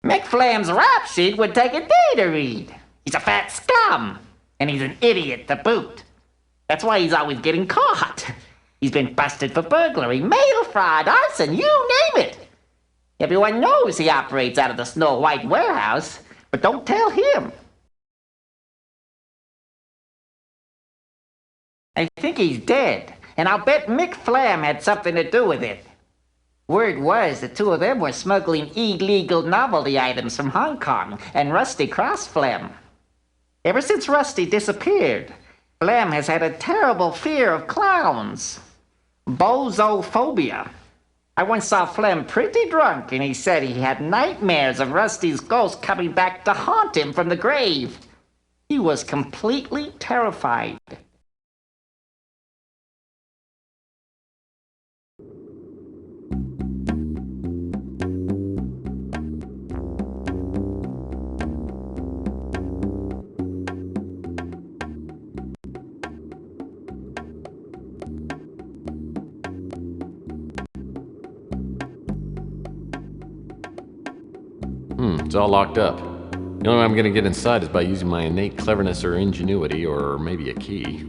McFlam's rap sheet would take a day to read. He's a fat scum, and he's an idiot to boot. That's why he's always getting caught. He's been busted for burglary, mail fraud, arson, you name it. Everyone knows he operates out of the Snow White warehouse, but don't tell him. I think he's dead, and I'll bet Mick Flam had something to do with it. Word was the two of them were smuggling illegal novelty items from Hong Kong, and Rusty crossed Flam. Ever since Rusty disappeared, Flam has had a terrible fear of clowns. Bozophobia. I once saw Flem pretty drunk, and he said he had nightmares of Rusty's ghost coming back to haunt him from the grave. He was completely terrified. It's all locked up. The only way I'm gonna get inside is by using my innate cleverness or ingenuity, or maybe a key.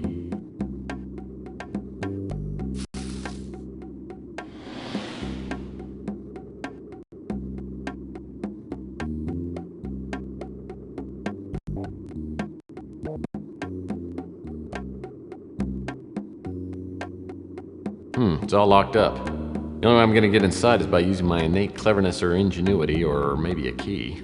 It's all locked up. The only way I'm gonna get inside is by using my innate cleverness or ingenuity, or maybe a key.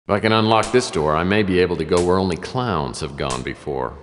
If I can unlock this door, I may be able to go where only clowns have gone before.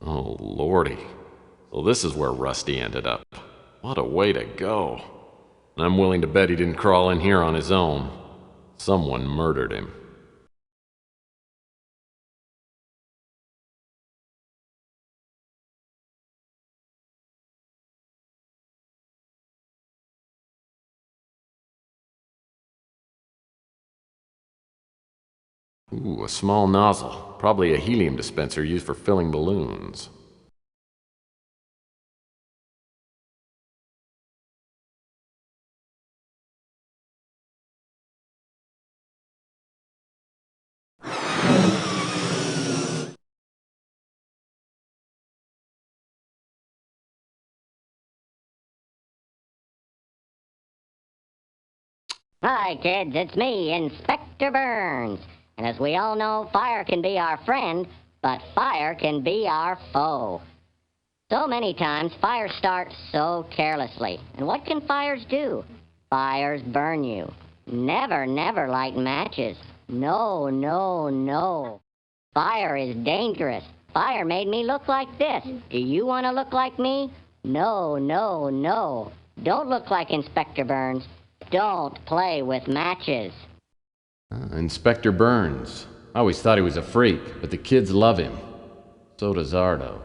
Oh, lordy. So this is where Rusty ended up. What a way to go. I'm willing to bet he didn't crawl in here on his own. Someone murdered him. Ooh, a small nozzle. Probably a helium dispenser used for filling balloons. Hi, kids, it's me, Inspector Burns. And as we all know, fire can be our friend, but fire can be our foe. So many times, fire starts so carelessly. And what can fires do? Fires burn you. Never, never light matches. No, no, no. Fire is dangerous. Fire made me look like this. Do you want to look like me? No, no, no. Don't look like Inspector Burns. Don't play with matches. Inspector Burns. I always thought he was a freak, but the kids love him. So does Ardo.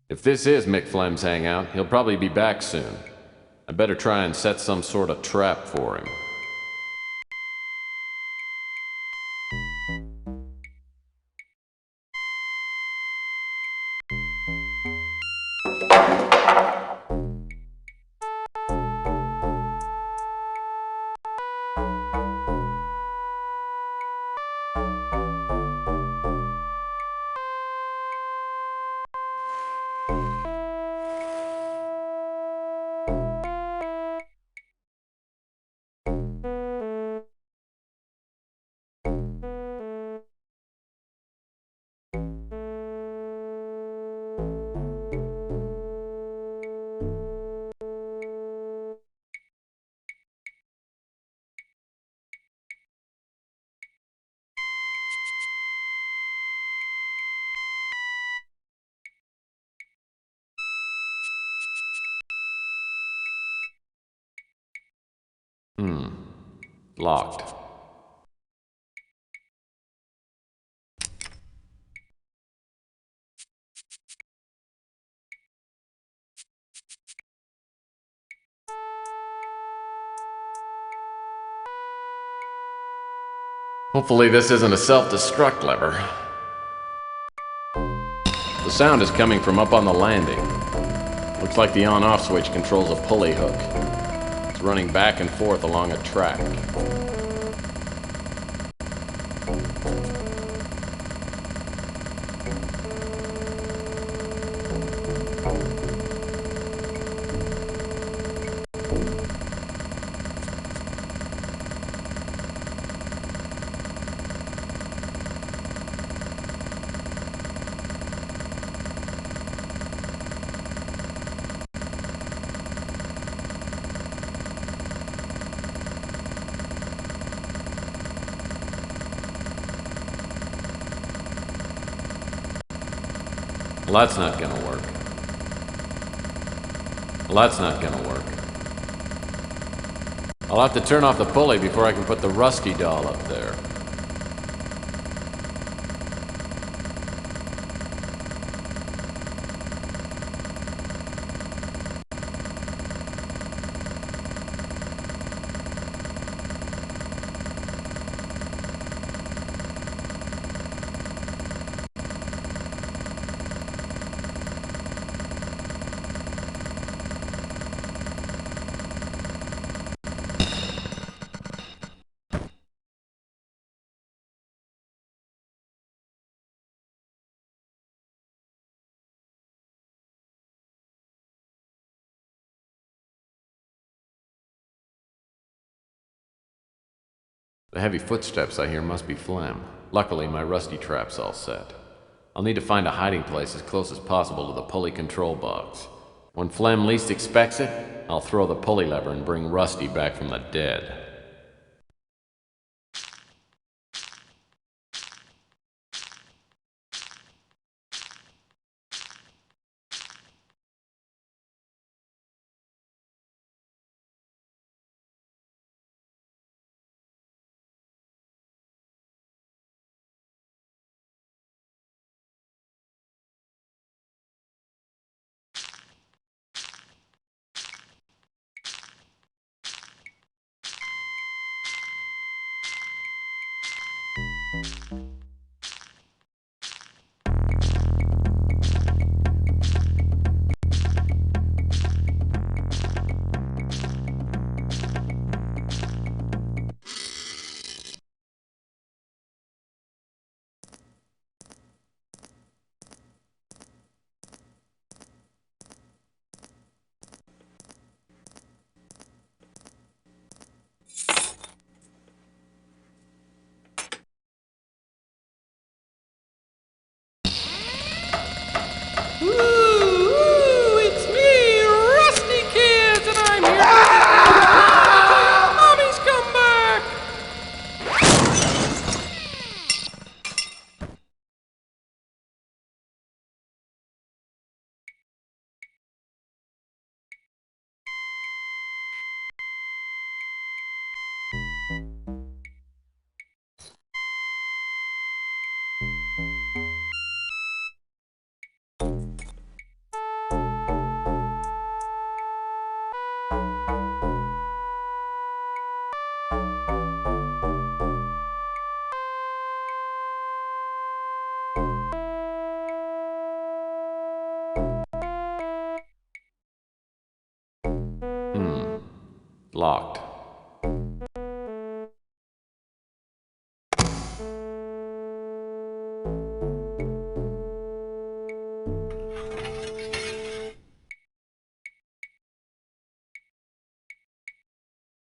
If this is Mick Flem's hangout, he'll probably be back soon. I better try and set some sort of trap for him. Locked. Hopefully this isn't a self-destruct lever. The sound is coming from up on the landing. Looks like the on-off switch controls a pulley hook. It's running back and forth along a track. Well, that's not gonna work. Well, that's not gonna work. I'll have to turn off the pulley before I can put the Rusty doll up there. The heavy footsteps I hear must be Flem. Luckily, my Rusty trap's all set. I'll need to find a hiding place as close as possible to the pulley control box. When Flem least expects it, I'll throw the pulley lever and bring Rusty back from the dead. It's me, Rusty Kids, and I'm here. Mommy's come back. Locked.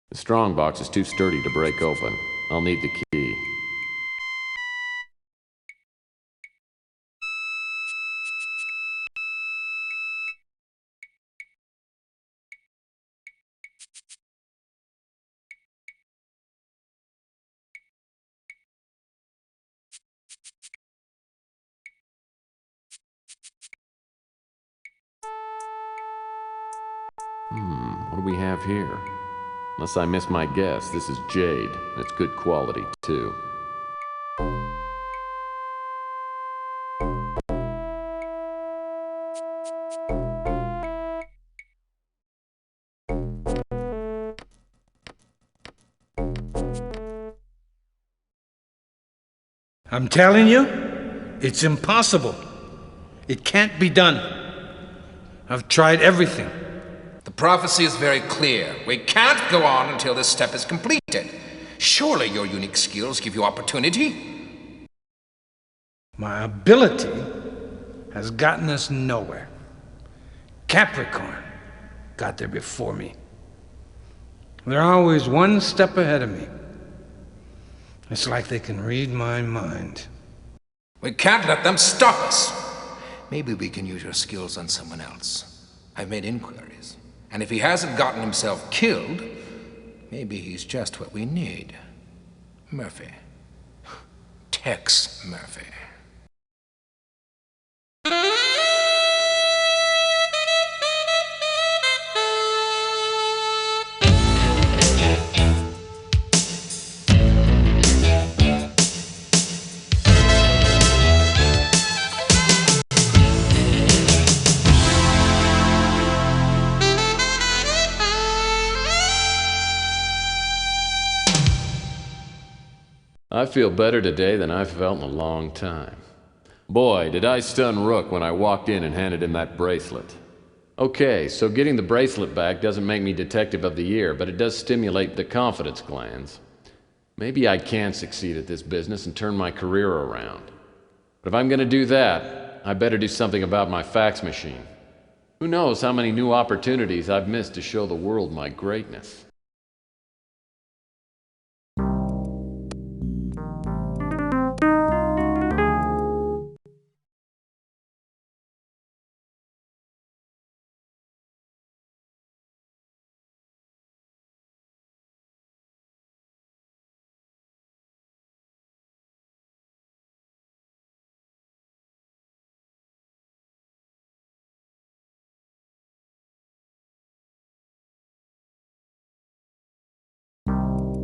The strong box is too sturdy to break open. I'll need the key. What do we have here? Unless I miss my guess, this is jade, and it's good quality, too. I'm telling you, it's impossible. It can't be done. I've tried everything. The prophecy is very clear. We can't go on until this step is completed. Surely your unique skills give you opportunity? My ability has gotten us nowhere. Capricorn got there before me. They're always one step ahead of me. It's like they can read my mind. We can't let them stop us. Maybe we can use your skills on someone else. I've made inquiries. And if he hasn't gotten himself killed, maybe he's just what we need. Murphy. Tex Murphy. I feel better today than I've felt in a long time. Boy, did I stun Rook when I walked in and handed him that bracelet. Okay, so getting the bracelet back doesn't make me Detective of the Year, but it does stimulate the confidence glands. Maybe I can succeed at this business and turn my career around. But if I'm gonna do that, I better do something about my fax machine. Who knows how many new opportunities I've missed to show the world my greatness.